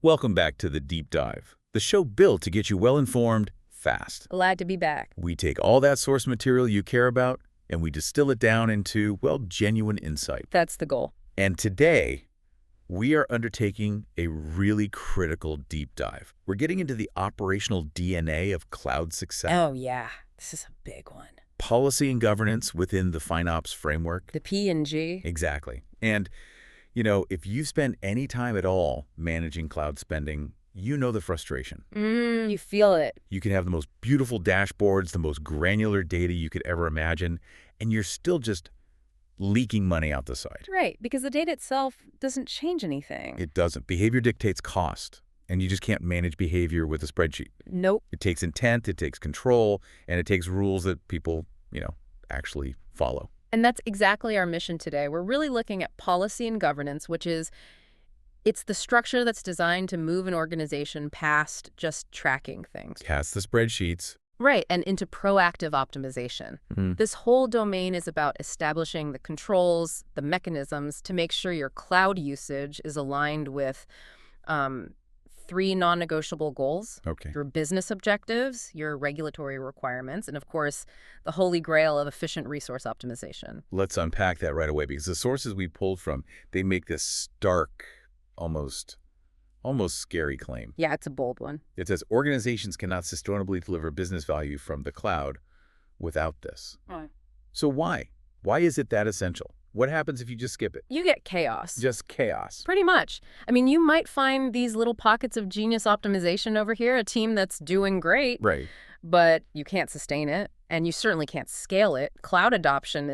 Welcome back to The Deep Dive, the show built to get you well-informed, fast. Glad to be back. We take all that source material you care about, and we distill it down into, well, genuine insight. That's the goal. And today, we are undertaking a really critical deep dive. We're getting into the operational DNA of cloud success. Oh, yeah. This is a big one. Policy and governance within the FinOps framework. The P&G. Exactly. And if you spend any time at all managing cloud spending, you know the frustration. You feel it. You can have the most beautiful dashboards, the most granular data you could ever imagine, and you're still just leaking money out the side. Right, because the data itself doesn't change anything. It doesn't. Behavior dictates cost, and you just can't manage behavior with a spreadsheet. Nope. It takes intent, it takes control, and it takes rules that people, actually follow. And that's exactly our mission today. We're really looking at policy and governance, which is, it's the structure that's designed to move an organization past just tracking things. Past the spreadsheets. Right, and into proactive optimization. This whole domain is about establishing the controls, the mechanisms to make sure your cloud usage is aligned with three non-negotiable goals. Okay. Your business objectives, your regulatory requirements, and of course, the holy grail of efficient resource optimization. Let's unpack that right away, because the sources we pulled from, they make this stark, almost scary claim. Yeah, it's a bold one. It says organizations cannot sustainably deliver business value from the cloud without this. Right. So why? Why is it that essential? What happens if you just skip it? You get chaos. Just chaos. Pretty much. I mean, you might find these little pockets of genius optimization over here, a team that's doing great, Right. but you can't sustain it, and you certainly can't scale it. Cloud adoption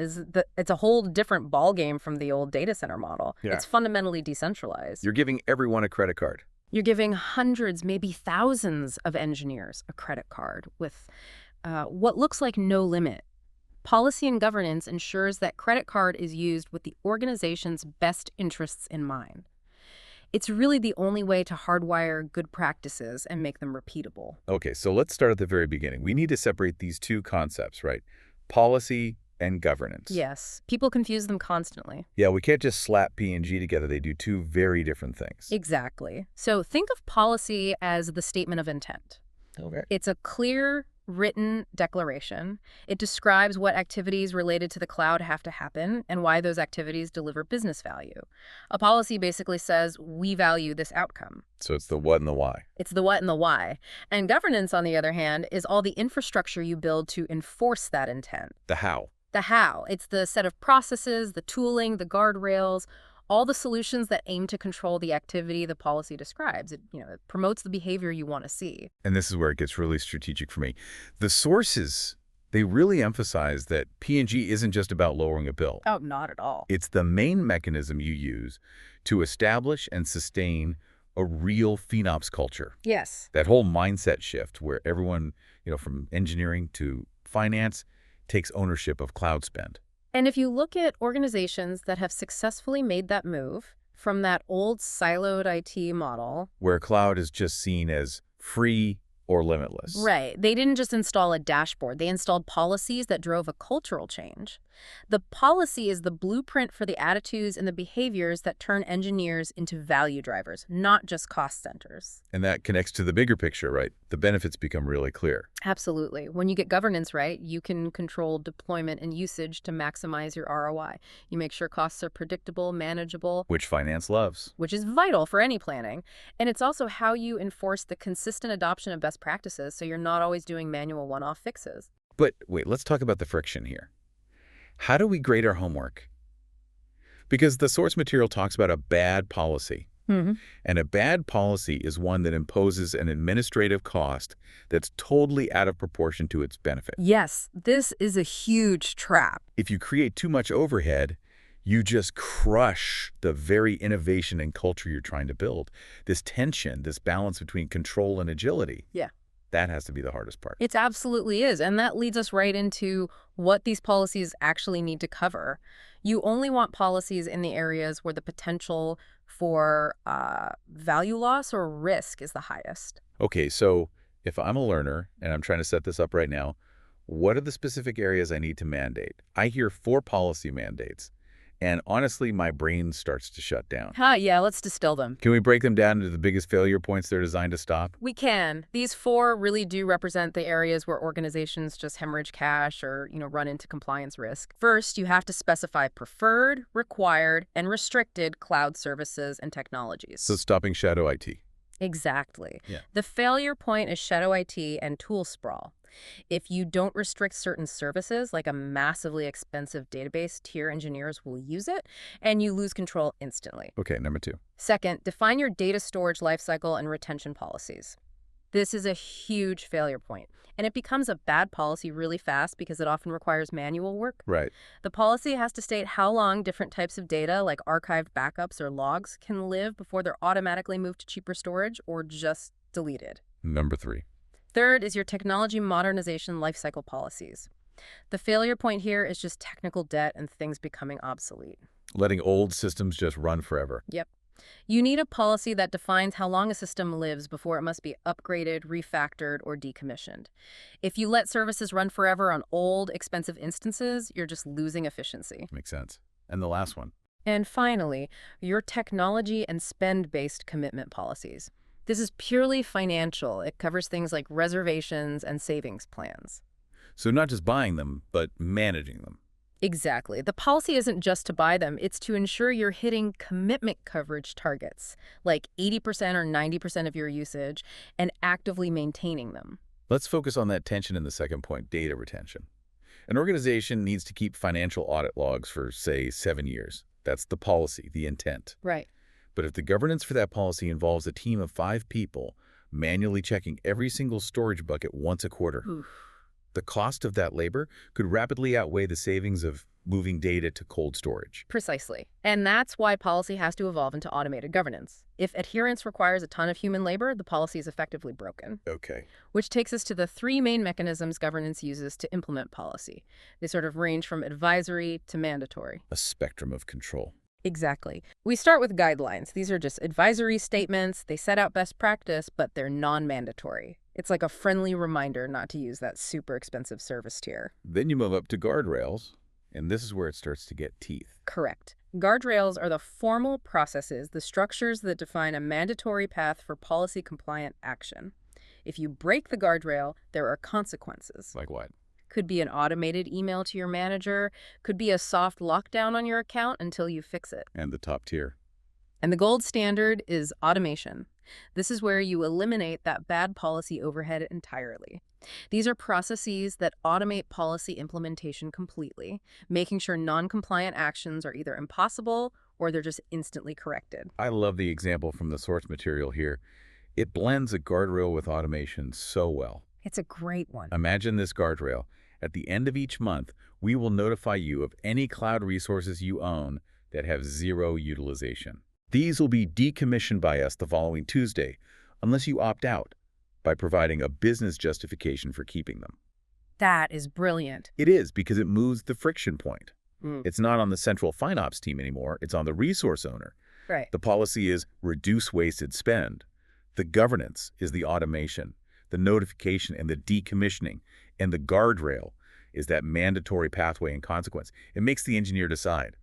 it's a whole different ballgame from the old data center model. Yeah. It's fundamentally decentralized. You're giving everyone a credit card. You're giving hundreds, maybe thousands of engineers a credit card with what looks like no limit. Policy and governance ensures that credit card is used with the organization's best interests in mind. It's really the only way to hardwire good practices and make them repeatable. Okay, so let's start at the very beginning. We need to separate these two concepts, right? Policy and governance. Yes, people confuse them constantly. Yeah, we can't just slap P&G together. They do two very different things. Exactly. So think of policy as the statement of intent. Okay. It's a clear, written declaration. It describes what activities related to the cloud have to happen and why those activities deliver business value. A policy basically says, we value this outcome. So it's the what and the why. It's the what and the why. And governance, on the other hand, is all the infrastructure you build to enforce that intent. The how. The how. It's the set of processes, the tooling, the guardrails, all the solutions that aim to control the activity the policy describes. It promotes the behavior you want to see. And this is where it gets really strategic for me. The sources, they really emphasize that P&G isn't just about lowering a bill. Oh, not at all. It's the main mechanism you use to establish and sustain a real FinOps culture. Yes. That whole mindset shift where everyone, from engineering to finance, takes ownership of cloud spend. And if you look at organizations that have successfully made that move from that old siloed IT model. Where cloud is just seen as free or limitless. Right. They didn't just install a dashboard. They installed policies that drove a cultural change. The policy is the blueprint for the attitudes and the behaviors that turn engineers into value drivers, not just cost centers. And that connects to the bigger picture, right? The benefits become really clear. Absolutely. When you get governance right, you can control deployment and usage to maximize your ROI. You make sure costs are predictable, manageable. Which finance loves. Which is vital for any planning. And it's also how you enforce the consistent adoption of best practices so you're not always doing manual one-off fixes. But wait, let's talk about the friction here. How do we grade our homework? Because the source material talks about a bad policy. And a bad policy is one that imposes an administrative cost that's totally out of proportion to its benefit. Yes, this is a huge trap. If you create too much overhead, you just crush the very innovation and culture you're trying to build. This tension, this balance between control and agility. Yeah. That has to be the hardest part. It absolutely is. And that leads us right into what these policies actually need to cover. You only want policies in the areas where the potential for value loss or risk is the highest. Okay, so if I'm a learner and I'm trying to set this up right now, what are the specific areas I need to mandate? I hear 4 policy mandates. And honestly, my brain starts to shut down. Yeah, let's distill them. Can we break them down into the biggest failure points they're designed to stop? We can. These 4 really do represent the areas where organizations just hemorrhage cash or, run into compliance risk. First, you have to specify preferred, required, and restricted cloud services and technologies. So stopping shadow IT. Exactly. Yeah. The failure point is shadow IT and tool sprawl. If you don't restrict certain services, like a massively expensive database, tier engineers will use it, and you lose control instantly. Okay, number 2. Second, define your data storage lifecycle and retention policies. This is a huge failure point, and it becomes a bad policy really fast because it often requires manual work. Right. The policy has to state how long different types of data, like archived backups or logs, can live before they're automatically moved to cheaper storage or just deleted. Number 3. Third is your technology modernization lifecycle policies. The failure point here is just technical debt and things becoming obsolete. Letting old systems just run forever. Yep. You need a policy that defines how long a system lives before it must be upgraded, refactored, or decommissioned. If you let services run forever on old, expensive instances, you're just losing efficiency. Makes sense. And the last one. And finally, your technology and spend-based commitment policies. This is purely financial. It covers things like reservations and savings plans. So not just buying them, but managing them. Exactly. The policy isn't just to buy them. It's to ensure you're hitting commitment coverage targets, like 80% or 90% of your usage, and actively maintaining them. Let's focus on that tension in the second point, data retention. An organization needs to keep financial audit logs for, say, 7 years. That's the policy, the intent. Right. But if the governance for that policy involves a team of 5 people manually checking every single storage bucket once a quarter, Oof. the cost of that labor could rapidly outweigh the savings of moving data to cold storage. Precisely. And that's why policy has to evolve into automated governance. If adherence requires a ton of human labor, the policy is effectively broken. Okay. Which takes us to the 3 main mechanisms governance uses to implement policy. They sort of range from advisory to mandatory. A spectrum of control. Exactly. We start with guidelines. These are just advisory statements. They set out best practice, but they're non-mandatory. It's like a friendly reminder not to use that super expensive service tier. Then you move up to guardrails, and this is where it starts to get teeth. Correct. Guardrails are the formal processes, the structures that define a mandatory path for policy-compliant action. If you break the guardrail, there are consequences. Like what? Could be an automated email to your manager, could be a soft lockdown on your account until you fix it. And the top tier. And the gold standard is automation. This is where you eliminate that bad policy overhead entirely. These are processes that automate policy implementation completely, making sure non-compliant actions are either impossible or they're just instantly corrected. I love the example from the source material here. It blends a guardrail with automation so well. It's a great one. Imagine this guardrail. At the end of each month, we will notify you of any cloud resources you own that have 0 utilization. These will be decommissioned by us the following Tuesday, unless you opt out, by providing a business justification for keeping them. That is brilliant. It is, because it moves the friction point. It's not on the central FinOps team anymore, it's on the resource owner. Right. The policy is reduce wasted spend. The governance is the automation, the notification and the decommissioning, and the guardrail is that mandatory pathway and consequence. It makes the engineer decide,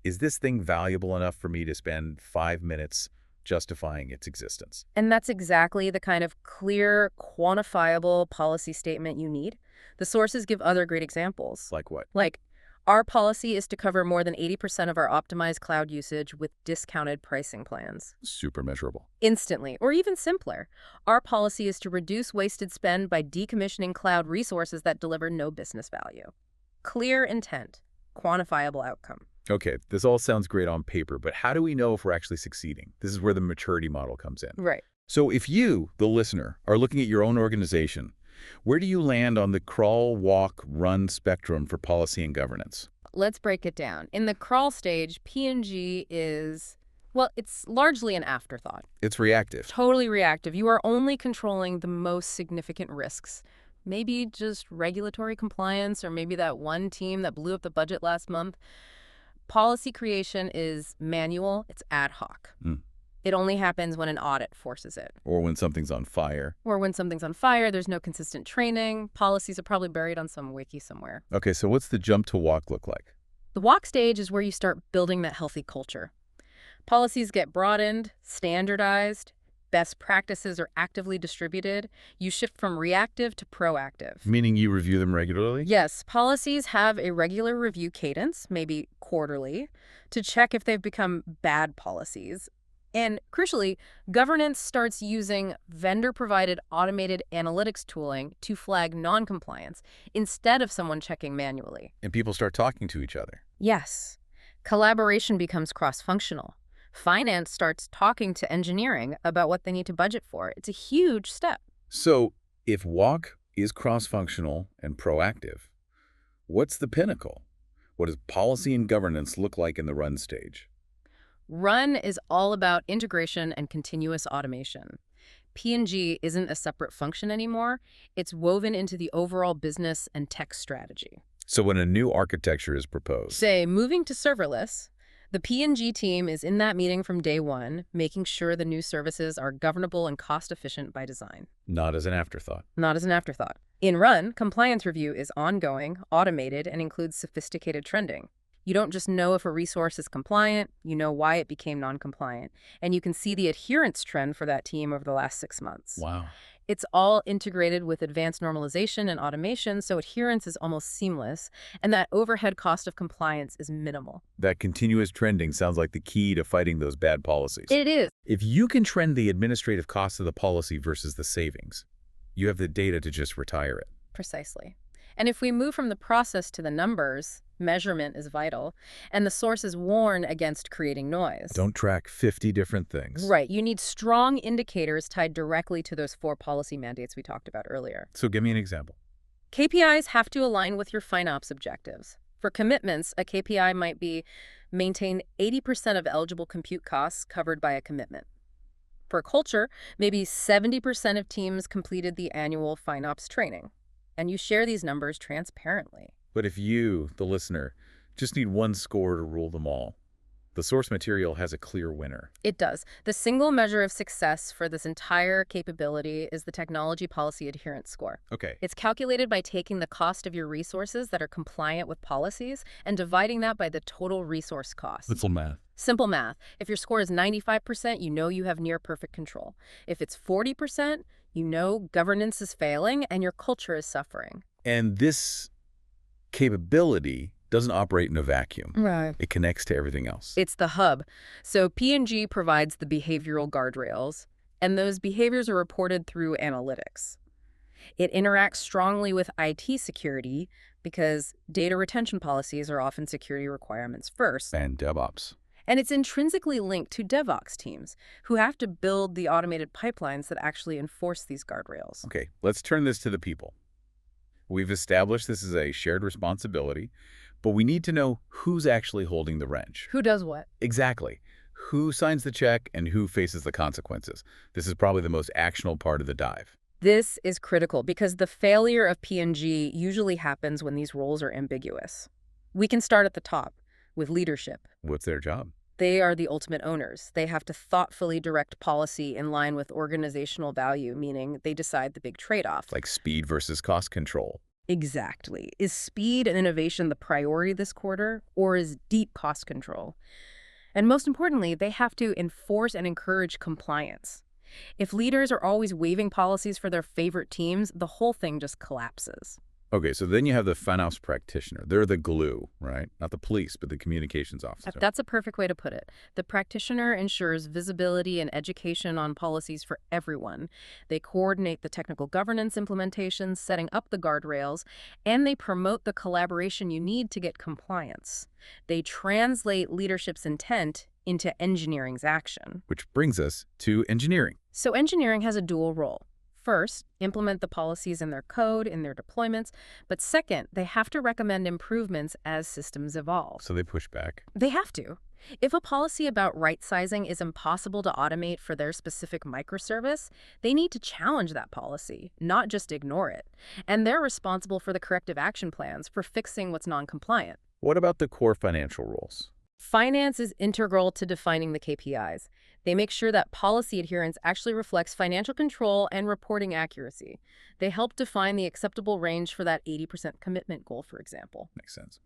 is this thing valuable enough for me to spend 5 minutes justifying its existence? And that's exactly the kind of clear, quantifiable policy statement you need. The sources give other great examples. Like what? Like, our policy is to cover more than 80% of our optimized cloud usage with discounted pricing plans. Super measurable. Instantly, or even simpler. Our policy is to reduce wasted spend by decommissioning cloud resources that deliver no business value. Clear intent, quantifiable outcome. Okay, this all sounds great on paper, but how do we know if we're actually succeeding? This is where the maturity model comes in. Right. So if you, the listener, are looking at your own organization, where do you land on the crawl, walk, run spectrum for policy and governance? Let's break it down. In the crawl stage, P&G is, well, it's largely an afterthought. It's reactive. Totally reactive. You are only controlling the most significant risks. Maybe just regulatory compliance, or maybe that one team that blew up the budget last month. Policy creation is manual. It's ad hoc. It only happens when an audit forces it. Or when something's on fire. Or when something's on fire, there's no consistent training. Policies are probably buried on some wiki somewhere. Okay, so what's the jump to walk look like? The walk stage is where you start building that healthy culture. Policies get broadened, standardized, best practices are actively distributed. You shift from reactive to proactive. Meaning you review them regularly? Yes, policies have a regular review cadence, maybe quarterly, to check if they've become bad policies. And crucially, governance starts using vendor-provided automated analytics tooling to flag noncompliance instead of someone checking manually. And people start talking to each other. Yes, collaboration becomes cross-functional. Finance starts talking to engineering about what they need to budget for. It's a huge step. So if walk is cross-functional and proactive, what's the pinnacle? What does policy and governance look like in the run stage? Run is all about integration and continuous automation. P&G isn't a separate function anymore. It's woven into the overall business and tech strategy. So when a new architecture is proposed, Say, moving to serverless, the P&G team is in that meeting from day one, making sure the new services are governable and cost-efficient by design. not as an afterthought. Not as an afterthought. In Run, compliance review is ongoing, automated, and includes sophisticated trending. You don't just know if a resource is compliant, you know why it became non-compliant. And you can see the adherence trend for that team over the last 6 months. Wow. It's all integrated with advanced normalization and automation, so adherence is almost seamless, and that overhead cost of compliance is minimal. That continuous trending sounds like the key to fighting those bad policies. It is. If you can trend the administrative cost of the policy versus the savings, you have the data to just retire it. Precisely. And if we move from the process to the numbers, measurement is vital, and the source is warned against creating noise. Don't track 50 different things. Right. You need strong indicators tied directly to those 4 policy mandates we talked about earlier. So give me an example. KPIs have to align with your FinOps objectives. For commitments, a KPI might be maintain 80% of eligible compute costs covered by a commitment. For culture, maybe 70% of teams completed the annual FinOps training. And you share these numbers transparently. But if you, the listener, just need one score to rule them all, the source material has a clear winner. It does. The single measure of success for this entire capability is the Technology Policy Adherence Score. Okay. It's calculated by taking the cost of your resources that are compliant with policies and dividing that by the total resource cost. Little math. Simple math. If your score is 95%, you know you have near perfect control. If it's 40%, you know governance is failing and your culture is suffering. And this capability doesn't operate in a vacuum. Right. It connects to everything else. It's the hub. So P&G provides the behavioral guardrails, and those behaviors are reported through analytics. It interacts strongly with IT security because data retention policies are often security requirements first. And DevOps. And it's intrinsically linked to DevOps teams who have to build the automated pipelines that actually enforce these guardrails. Okay, let's turn this to the people. We've established this is a shared responsibility, but we need to know who's actually holding the wrench. Who does what? Exactly. Who signs the check and who faces the consequences. This is probably the most actionable part of the dive. This is critical because the failure of P&G usually happens when these roles are ambiguous. We can start at the top with leadership. What's their job? They are the ultimate owners. They have to thoughtfully direct policy in line with organizational value, meaning they decide the big trade-off. Like speed versus cost control. Exactly. Is speed and innovation the priority this quarter, or is deep cost control? And most importantly, they have to enforce and encourage compliance. If leaders are always waiving policies for their favorite teams, the whole thing just collapses. Okay, so then you have the FinOps practitioner. They're the glue, right? Not the police, but the communications officer. That's a perfect way to put it. The practitioner ensures visibility and education on policies for everyone. They coordinate the technical governance implementations, setting up the guardrails, and they promote the collaboration you need to get compliance. They translate leadership's intent into engineering's action. Which brings us to engineering. So engineering has a dual role. First, implement the policies in their code, in their deployments. But second, they have to recommend improvements as systems evolve. So they push back. They have to. If a policy about right-sizing is impossible to automate for their specific microservice, they need to challenge that policy, not just ignore it. And they're responsible for the corrective action plans for fixing what's non-compliant. What about the core financial rules? Finance is integral to defining the KPIs. They make sure that policy adherence actually reflects financial control and reporting accuracy. They help define the acceptable range for that 80% commitment goal, for example. Makes sense.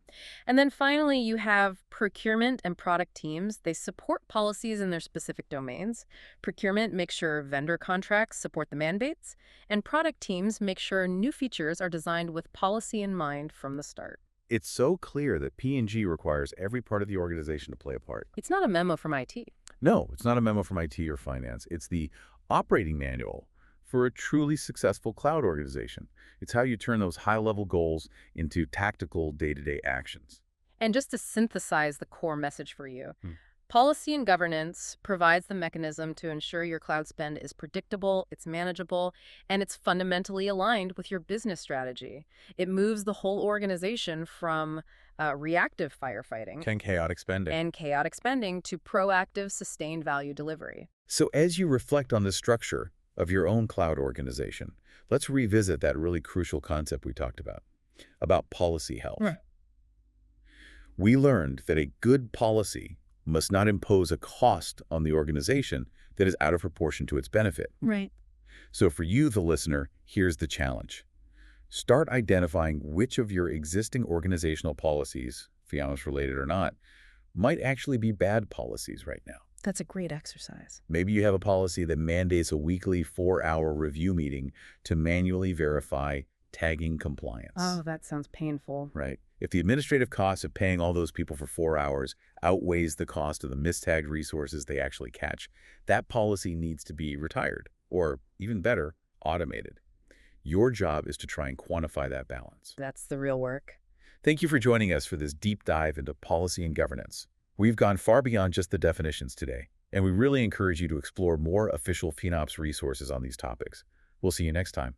And then finally, you have procurement and product teams. They support policies in their specific domains. Procurement makes sure vendor contracts support the mandates, and product teams make sure new features are designed with policy in mind from the start. It's so clear that P&G requires every part of the organization to play a part. It's not a memo from IT. No, it's not a memo from IT or finance. It's the operating manual for a truly successful cloud organization. It's how you turn those high-level goals into tactical day-to-day actions. And just to synthesize the core message for you, policy and governance provides the mechanism to ensure your cloud spend is predictable, it's manageable, and it's fundamentally aligned with your business strategy. It moves the whole organization from reactive firefighting Chaotic spending. to proactive, sustained value delivery. So as you reflect on the structure of your own cloud organization, let's revisit that really crucial concept we talked about policy health. Right. We learned that a good policy must not impose a cost on the organization that is out of proportion to its benefit. Right. So for you, the listener, here's the challenge. Start identifying which of your existing organizational policies, FinOps related or not, might actually be bad policies right now. That's a great exercise. Maybe you have a policy that mandates a weekly 4-hour review meeting to manually verify tagging compliance. Oh, that sounds painful. Right. If the administrative cost of paying all those people for 4 hours outweighs the cost of the mistagged resources they actually catch, that policy needs to be retired, or even better, automated. Your job is to try and quantify that balance. That's the real work. Thank you for joining us for this deep dive into policy and governance. We've gone far beyond just the definitions today, and we really encourage you to explore more official FinOps resources on these topics. We'll see you next time.